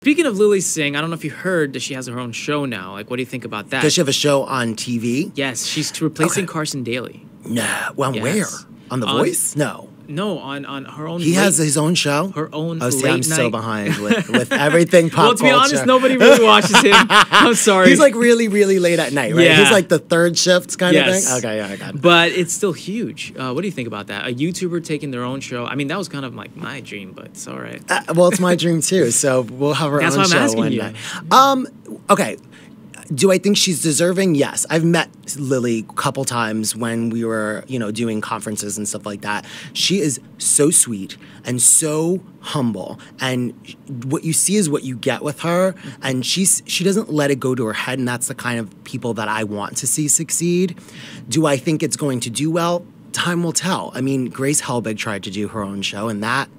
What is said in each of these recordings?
Speaking of Lilly Singh, I don't know if you heard that she has her own show now. Like, what do you think about that? Does she have a show on TV? Yes, she's replacing Carson Daly. No. Well, Yes. where? On The Voice? No. No, on her own. He has his own show? Her own Oh, see, late I'm so night- behind with everything pop Well, to be culture. honest, nobody really watches him. I'm sorry. He's like really, really late at night, right? Yeah. He's like the third shift kind of Yes. thing? Okay, yeah, I got it. But it's still huge. What do you think about that? A YouTuber taking their own show. I mean, that was kind of like my dream, but it's all right. Well, it's my dream too, so we'll have our That's own why I'm show asking one you. day. Okay. Do I think she's deserving? Yes. I've met Lilly a couple times when we were, doing conferences and stuff like that. She is so sweet and so humble, and what you see is what you get with her, and she doesn't let it go to her head, and that's the kind of people that I want to see succeed. Do I think it's going to do well? Time will tell. I mean, Grace Helbig tried to do her own show, and that,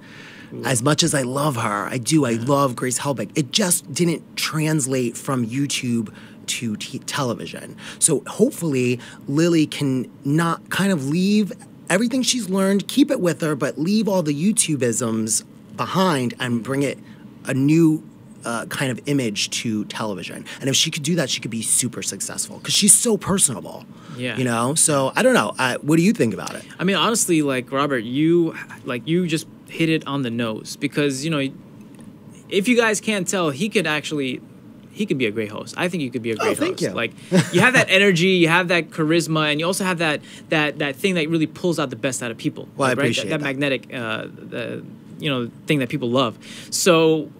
as much as I love her, I love Grace Helbig, it just didn't translate from YouTube to television. So hopefully Lilly can not kind of leave everything she's learned, keep it with her, but leave all the YouTubeisms behind and bring it a new kind of image to television. And if she could do that, she could be super successful because she's so personable. Yeah. So I don't know. What do you think about it? I mean, honestly, like Robert, you just hit it on the nose because if you guys can't tell, he could be a great host. I think you could be a great host. Thank you. Like, you have that energy, you have that charisma, and you also have that thing that really pulls out the best out of people. Well, I right? appreciate that that. magnetic, thing that people love. So.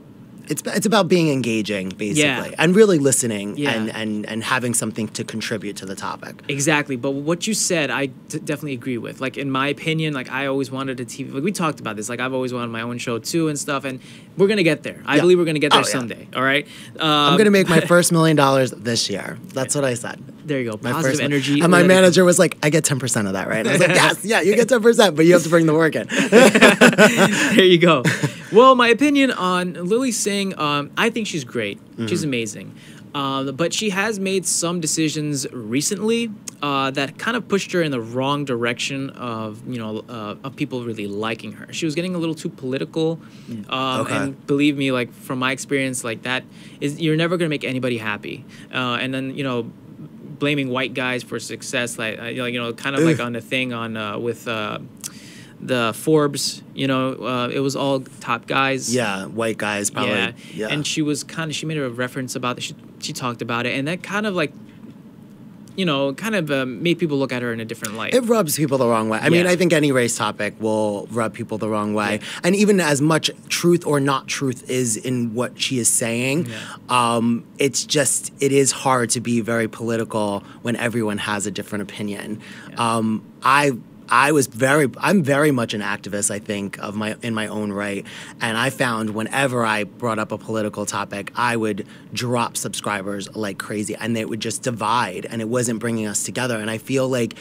It's about being engaging, basically, and really listening and having something to contribute to the topic. Exactly, but what you said, I definitely agree with. Like, in my opinion, like, I always wanted a TV. Like, we talked about this. Like, I've always wanted my own show too and stuff, and we're gonna get there. I believe we're gonna get there someday. All right. I'm gonna make my first $1 million this year. That's what I said. There you go. My Positive first energy. And my manager was like, "I get 10% of that, right?" And I was like, "Yes, yeah, you get 10%, but you have to bring the work in." There you go. Well, my opinion on Lilly Singh, I think she's great. She's amazing. But she has made some decisions recently that kind of pushed her in the wrong direction of people really liking her. She was getting a little too political, and believe me, like from my experience, like that is you're never gonna make anybody happy. And then blaming white guys for success, like kind of like on the thing on with the Forbes, it was all top guys. Yeah, white guys probably. Yeah. And she made a reference about it. She talked about it, and that kind of like, made people look at her in a different light. It rubs people the wrong way. I mean, I think any race topic will rub people the wrong way. Yeah. And even as much truth or not truth is in what she is saying, it is hard to be very political when everyone has a different opinion. Yeah. I'm very much an activist, I think, in my own right. And I found whenever I brought up a political topic, I would drop subscribers like crazy, and they would just divide, and it wasn't bringing us together. And I feel like,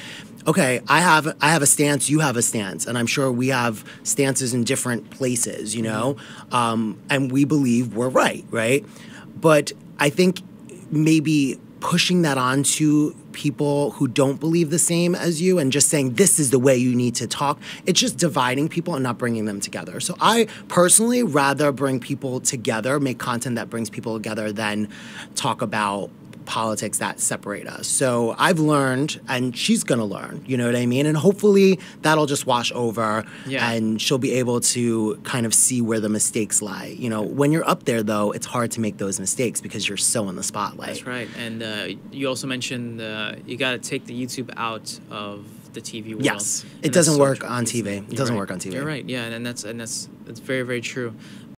okay, I have a stance, you have a stance, and I'm sure we have stances in different places, and we believe we're right? But I think maybe pushing that onto people who don't believe the same as you and just saying this is the way you need to talk, it's just dividing people and not bringing them together. So I personally rather bring people together, make content that brings people together than talk about politics that separate us. So I've learned, and she's gonna learn, you know what I mean? And hopefully that'll just wash over and she'll be able to kind of see where the mistakes lie. When you're up there though, it's hard to make those mistakes because you're so in the spotlight. That's right. And you also mentioned you gotta take the YouTube out of the TV world. Yes. It doesn't work on TV. It doesn't work on TV. You're right, yeah, and that's very, very true.